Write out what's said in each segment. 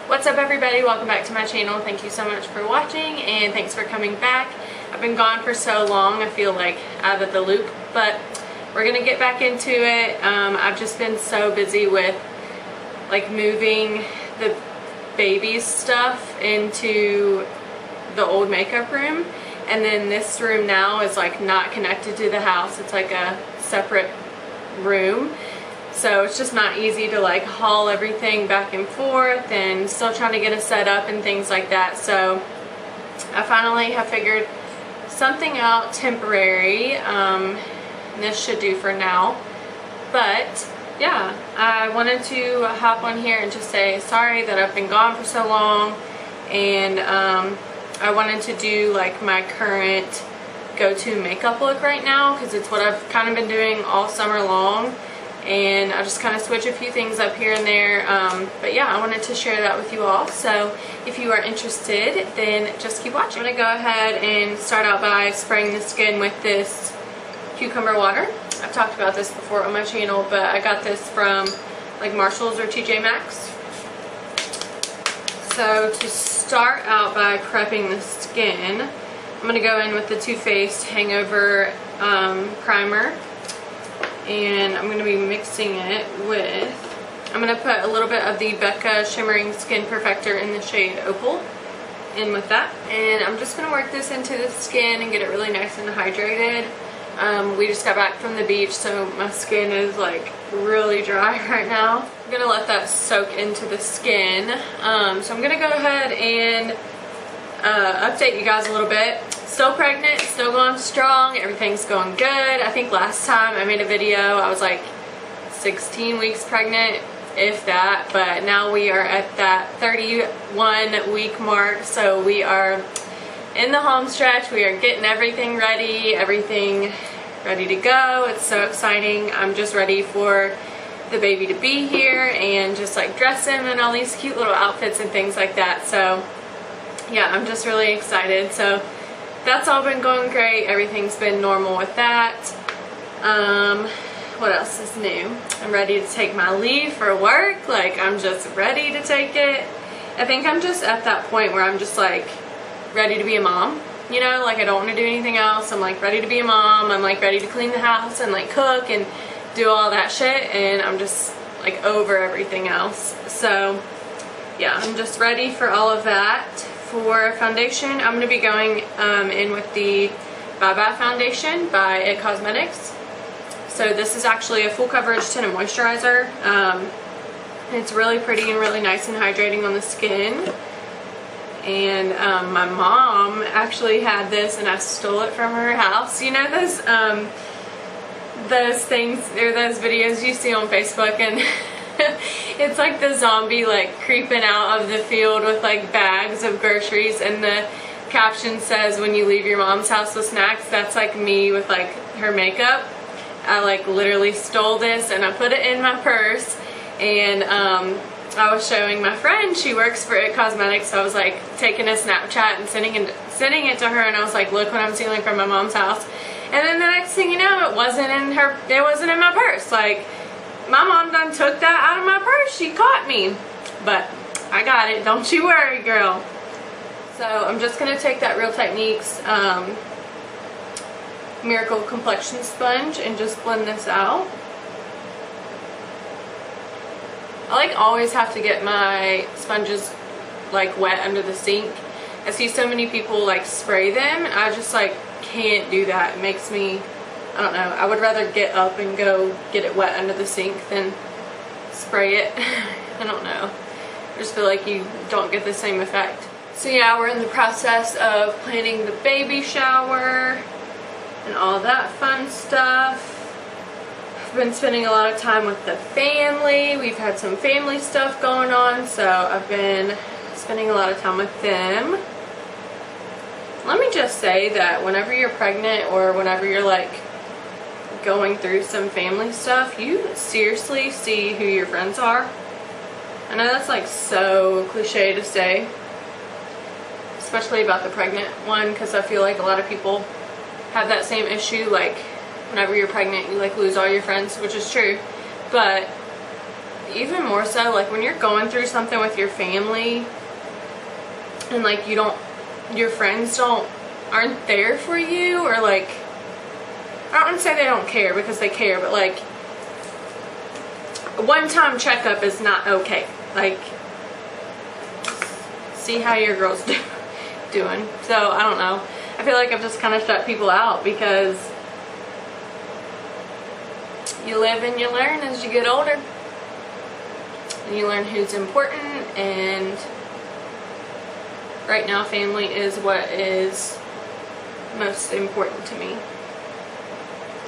What's up everybody, welcome back to my channel. Thank you so much for watching and thanks for coming back. I've been gone for so long, I feel like out of the loop, but we're gonna get back into it. I've just been so busy with like moving the baby's stuff into the old makeup room, and then this room now is like not connected to the house. It's like a separate room. So it's just not easy to like haul everything back and forth, and still trying to get it set up and things like that. So I finally have figured something out temporary. This should do for now. But yeah, I wanted to hop on here and just say sorry that I've been gone for so long, and I wanted to do like my current go-to makeup look right now because it's what I've kind of been doing all summer long. And I'll just kind of switch a few things up here and there, but yeah, I wanted to share that with you all. So if you are interested, then just keep watching. I'm going to go ahead and start out by spraying the skin with this cucumber water. I've talked about this before on my channel, but I got this from like Marshalls or TJ Maxx. So to start out by prepping the skin, I'm going to go in with the Too Faced Hangover primer. And I'm going to be mixing it with, I'm going to put a little bit of the Becca Shimmering Skin Perfector in the shade Opal in with that. And I'm just going to work this into the skin and get it really nice and hydrated. We just got back from the beach, so my skin is like really dry right now. I'm going to let that soak into the skin. So I'm going to go ahead and update you guys a little bit. Still pregnant, still going strong, everything's going good. I think last time I made a video I was like 16 weeks pregnant, if that, but now we are at that 31 week mark, so we are in the home stretch. We are getting everything ready to go. It's so exciting. I'm just ready for the baby to be here and just like dress him in all these cute little outfits and things like that. So yeah, I'm just really excited. So that's all been going great. Everything's been normal with that. What else is new? I'm ready to take my leave for work. Like, I'm just ready to take it. I think I'm just at that point where I'm just like ready to be a mom. You know, like I don't want to do anything else. I'm like ready to be a mom. I'm like ready to clean the house and like cook and do all that shit. And I'm just like over everything else. So yeah, I'm just ready for all of that. For foundation, I'm going to be going in with the Bye Bye foundation by It Cosmetics. So this is actually a full coverage tinted moisturizer. It's really pretty and really nice and hydrating on the skin. And my mom actually had this, and I stole it from her house. You know those things or those videos you see on Facebook, and it's like the zombie like creeping out of the field with like bags of groceries, and the caption says, "When you leave your mom's house with snacks." That's like me with like her makeup. I like literally stole this and I put it in my purse, and I was showing my friend, she works for It Cosmetics, so I was like taking a Snapchat and sending it to her, and I was like, look what I'm stealing from my mom's house. And then the next thing you know, it wasn't in my purse. Like, my mom done took that out of my purse. She caught me. But I got it. Don't you worry, girl. So I'm just going to take that Real Techniques Miracle Complexion Sponge and just blend this out. I like always have to get my sponges like wet under the sink. I see so many people like spray them, and I just like can't do that. It makes me, I don't know, I would rather get up and go get it wet under the sink than spray it. I don't know. I just feel like you don't get the same effect. So yeah, we're in the process of planning the baby shower and all that fun stuff. I've been spending a lot of time with the family. We've had some family stuff going on, so I've been spending a lot of time with them. Let me just say that whenever you're pregnant or whenever you're like going through some family stuff, you seriously see who your friends are. I know that's like so cliche to say, especially about the pregnant one, because I feel like a lot of people have that same issue. Like whenever you're pregnant, you like lose all your friends, which is true, but even more so, like when you're going through something with your family and like your friends aren't there for you, or like, I don't want to say they don't care because they care, but like a one-time checkup is not okay. Like, see how your girl's doing. So I don't know. I feel like I've just kind of shut people out because you live and you learn as you get older. And you learn who's important, and right now family is what is most important to me.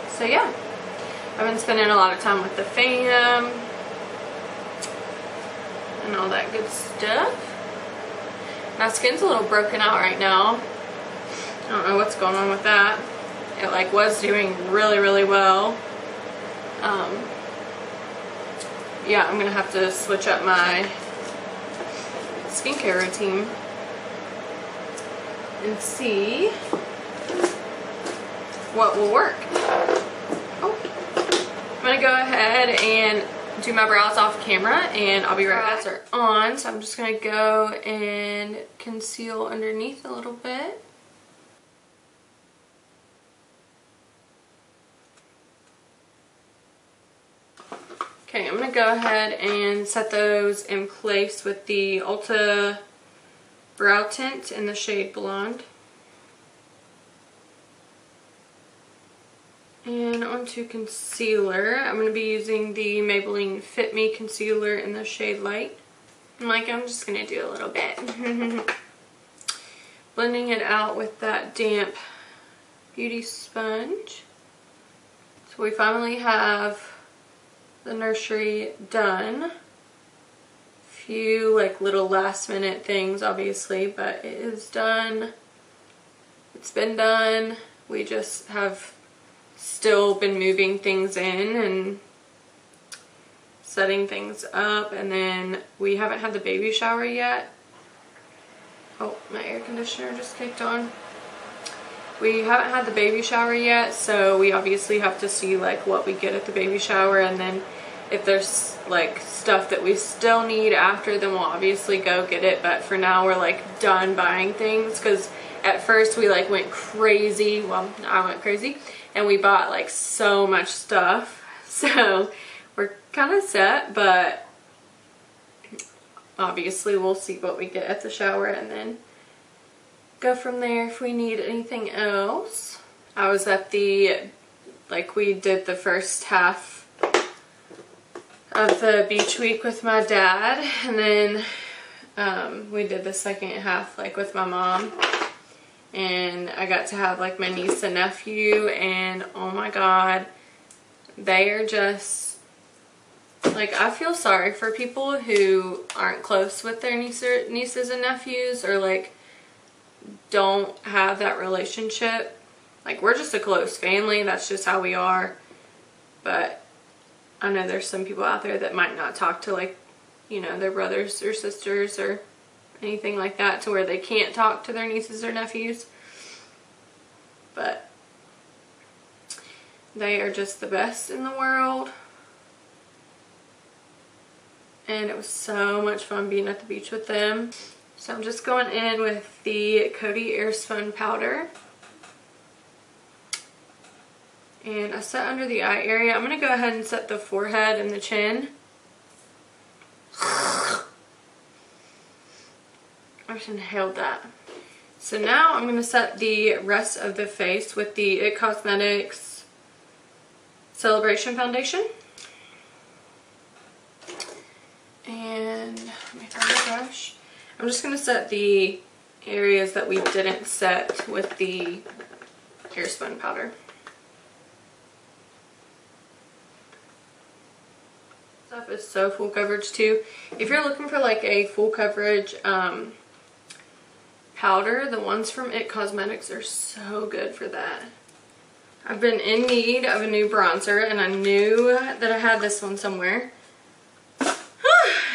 So yeah, I've been spending a lot of time with the fam and all that good stuff. My skin's a little broken out right now. I don't know what's going on with that. It like was doing really, really well. Yeah, I'm gonna have to switch up my skincare routine and see what will work. Oh, I'm gonna go ahead and do my brows off camera, and I'll be right back. Brows are on, so I'm just gonna go and conceal underneath a little bit. Okay, I'm gonna go ahead and set those in place with the Ulta Brow Tint in the shade Blonde. And onto concealer. I'm going to be using the Maybelline Fit Me Concealer in the shade Light. And like, I'm just going to do a little bit. Blending it out with that damp beauty sponge. So we finally have the nursery done. Few like little last minute things obviously, but it is done. It's been done. We just have still been moving things in and setting things up, and then we haven't had the baby shower yet. Oh, my air conditioner just kicked on. We haven't had the baby shower yet, so we obviously have to see like what we get at the baby shower, and then if there's like stuff that we still need after, then we'll obviously go get it. But for now we're like done buying things, because at first we like went crazy. Well, I went crazy and we bought like so much stuff, so we're kind of set, but obviously we'll see what we get at the shower and then go from there if we need anything else. I was at the, like we did the first half of the beach week with my dad, and then we did the second half like with my mom. And I got to have like my niece and nephew, and oh my god, they are just like, I feel sorry for people who aren't close with their nieces and nephews, or like don't have that relationship. Like, we're just a close family, that's just how we are. But I know there's some people out there that might not talk to, like, you know, their brothers or sisters or anything like that, to where they can't talk to their nieces or nephews. But they are just the best in the world. And it was so much fun being at the beach with them. So I'm just going in with the Coty Airspun powder. And I set under the eye area. I'm going to go ahead and set the forehead and the chin. I just inhaled that. So now I'm going to set the rest of the face with the IT Cosmetics Celebration Foundation. And let me find a brush. I'm just going to set the areas that we didn't set with the Airspun powder. Stuff is so full coverage too. If you're looking for like a full coverage powder, the ones from IT Cosmetics are so good for that. I've been in need of a new bronzer, and I knew that I had this one somewhere.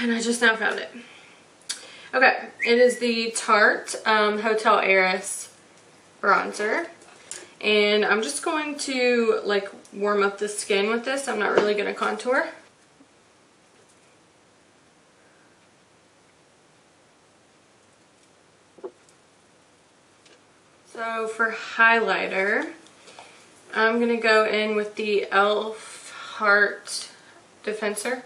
And I just now found it. Okay, it is the Tarte Hotel Heiress bronzer. And I'm just going to like warm up the skin with this. I'm not really going to contour. So for highlighter, I'm going to go in with the e.l.f. Heart Defensor,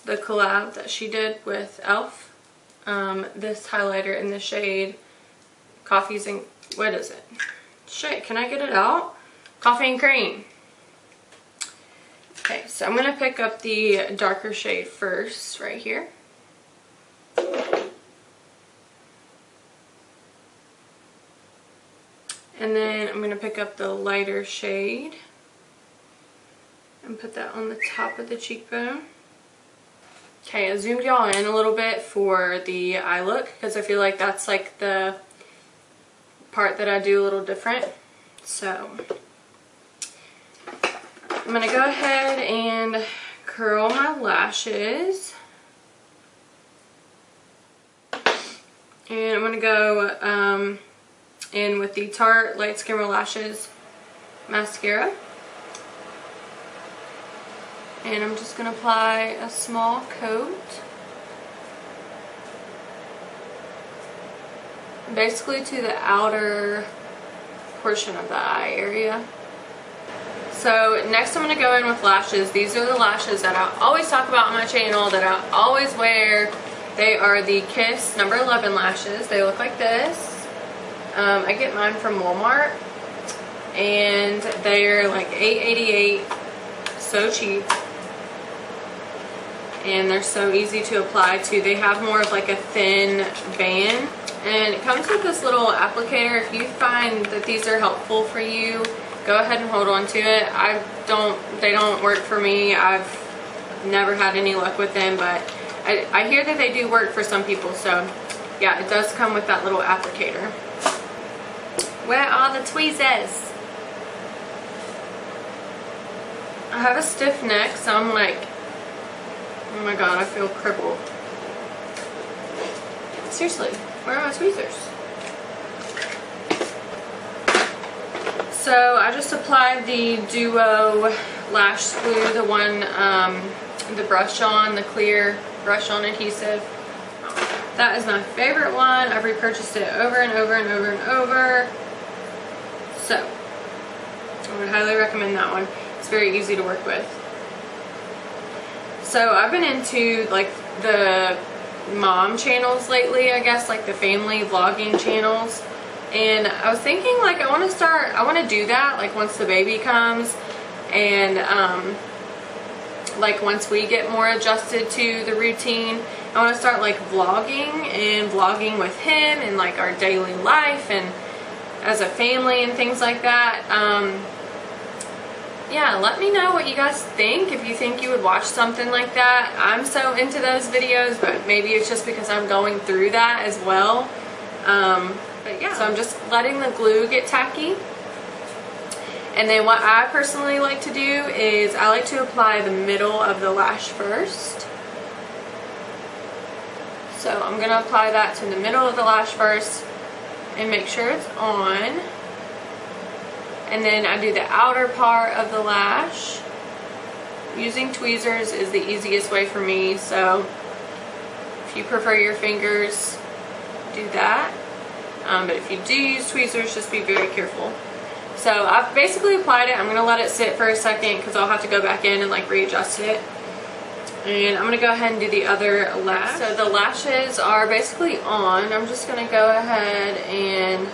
the collab that she did with e.l.f. This highlighter in the shade Coffee's and, what is it? Shit, can I get it out? Coffee and Cream. Okay, so I'm going to pick up the darker shade first, right here. And then I'm going to pick up the lighter shade and put that on the top of the cheekbone. Okay, I zoomed y'all in a little bit for the eye look because I feel like that's like the part that I do a little different. So I'm going to go ahead and curl my lashes. And I'm going to go in with the Tarte Light Skimmer Lashes mascara. And I'm just going to apply a small coat. Basically to the outer portion of the eye area. So next I'm going to go in with lashes. These are the lashes that I always talk about on my channel, that I always wear. They are the Kiss number 11 lashes. They look like this. I get mine from Walmart, and they're like $8.88, so cheap, and they're so easy to apply to. They have more of like a thin band, and it comes with this little applicator. If you find that these are helpful for you, go ahead and hold on to it. They don't work for me. I've never had any luck with them, but I hear that they do work for some people. So yeah, it does come with that little applicator. Where are the tweezers? I have a stiff neck, so I'm like, oh my god, I feel crippled. Seriously, where are my tweezers? So I just applied the Duo Lash Glue, the one, the brush on, the clear brush on adhesive. That is my favorite one. I've repurchased it over and over and over and over. So I would highly recommend that one. It's very easy to work with. So I've been into like the mom channels lately, I guess, like the family vlogging channels. And I was thinking, like, I want to do that, like, once the baby comes, and like once we get more adjusted to the routine, I want to start like vlogging with him and like our daily life and as a family and things like that. Yeah, let me know what you guys think, if you think you would watch something like that. I'm so into those videos, but maybe it's just because I'm going through that as well. But yeah, so I'm just letting the glue get tacky. And then what I personally like to do is I like to apply the middle of the lash first. So I'm going to apply that to the middle of the lash first and make sure it's on. And then I do the outer part of the lash. Using tweezers is the easiest way for me, so if you prefer your fingers, do that. But if you do use tweezers, just be very careful. So I've basically applied it. I'm going to let it sit for a second because I'll have to go back in and like readjust it. And I'm going to go ahead and do the other lash. So the lashes are basically on. I'm just going to go ahead and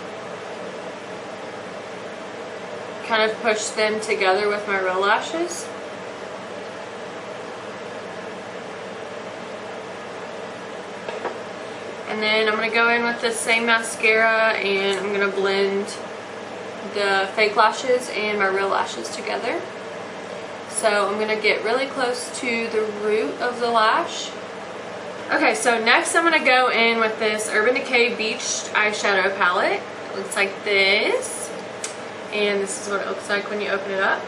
kind of push them together with my real lashes. And then I'm going to go in with the same mascara and I'm going to blend the fake lashes and my real lashes together. So I'm going to get really close to the root of the lash. Okay, so next I'm going to go in with this Urban Decay Beached eyeshadow palette. It looks like this. And this is what it looks like when you open it up.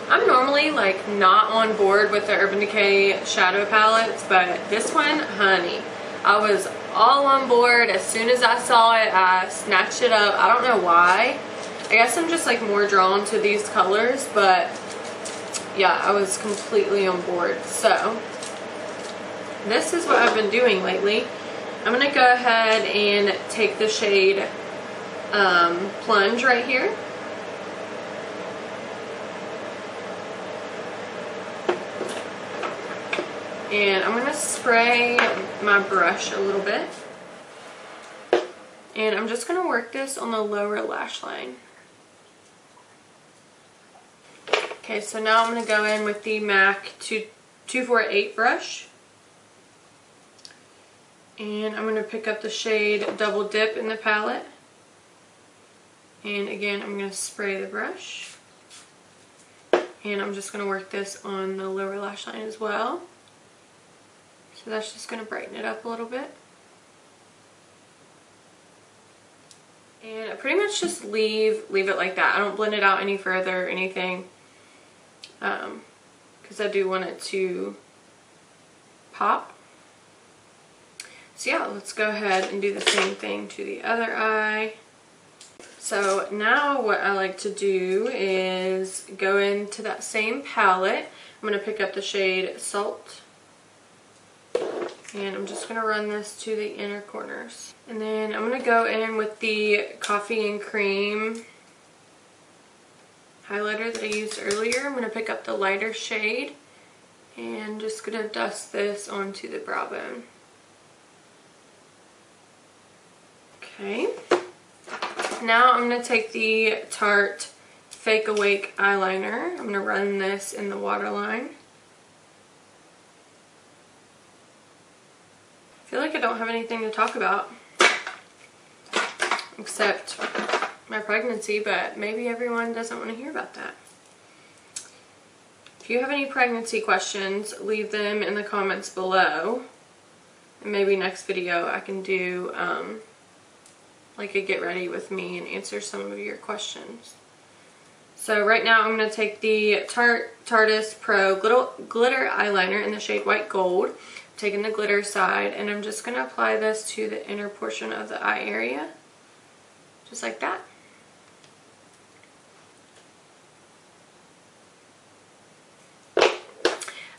I'm normally like not on board with the Urban Decay shadow palettes, but this one, honey, I was all on board. As soon as I saw it, I snatched it up. I don't know why. I guess I'm just like more drawn to these colors, but yeah, I was completely on board. So this is what I've been doing lately. I'm going to go ahead and take the shade plunge right here. And I'm going to spray my brush a little bit. And I'm just going to work this on the lower lash line. Okay, so now I'm going to go in with the MAC 248 brush. And I'm going to pick up the shade Double Dip in the palette. And again, I'm going to spray the brush. And I'm just going to work this on the lower lash line as well. So that's just going to brighten it up a little bit. And I pretty much just leave it like that. I don't blend it out any further or anything. Because I do want it to pop. So yeah, let's go ahead and do the same thing to the other eye. So now what I like to do is go into that same palette. I'm going to pick up the shade Salt. And I'm just going to run this to the inner corners. And then I'm going to go in with the Coffee and Cream highlighter that I used earlier. I'm going to pick up the lighter shade and just going to dust this onto the brow bone. Okay. Now I'm going to take the Tarte Fake Awake eyeliner. I'm going to run this in the waterline. I feel like I don't have anything to talk about except my pregnancy, but maybe everyone doesn't want to hear about that. If you have any pregnancy questions, leave them in the comments below. And maybe next video I can do like a get ready with me and answer some of your questions. So right now I'm going to take the Tarte Tarteist Pro glitter eyeliner in the shade White Gold. Taking the glitter side, and I'm just going to apply this to the inner portion of the eye area, just like that.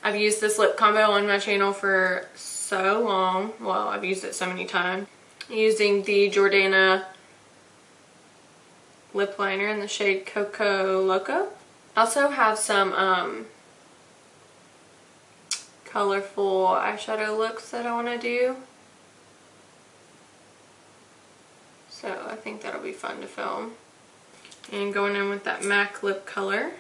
I've used this lip combo on my channel for so long. Well, I've used it so many times. Using the Jordana lip liner in the shade Coco Loco. I also have some colorful eyeshadow looks that I want to do. So I think that'll be fun to film. And going in with that MAC lip color.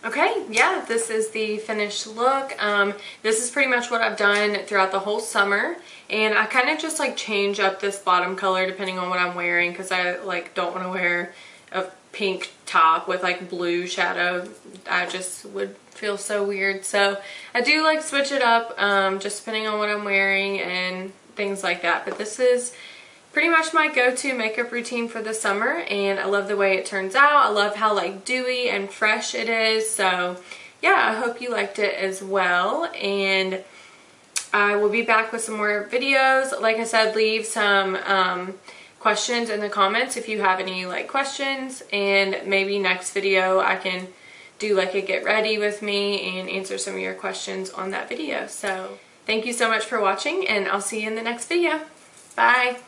Okay, yeah, this is the finished look. This is pretty much what I've done throughout the whole summer, and I kind of just like change up this bottom color depending on what I'm wearing, because I like don't want to wear a pink top with like blue shadow. I just would feel so weird, so I do like switch it up just depending on what I'm wearing and things like that. But this is pretty much my go-to makeup routine for the summer, and I love the way it turns out. I love how like dewy and fresh it is. So yeah, I hope you liked it as well, and I will be back with some more videos. Like I said, leave some questions in the comments if you have any like questions, and maybe next video I can do like a get ready with me and answer some of your questions on that video. So thank you so much for watching, and I'll see you in the next video. Bye!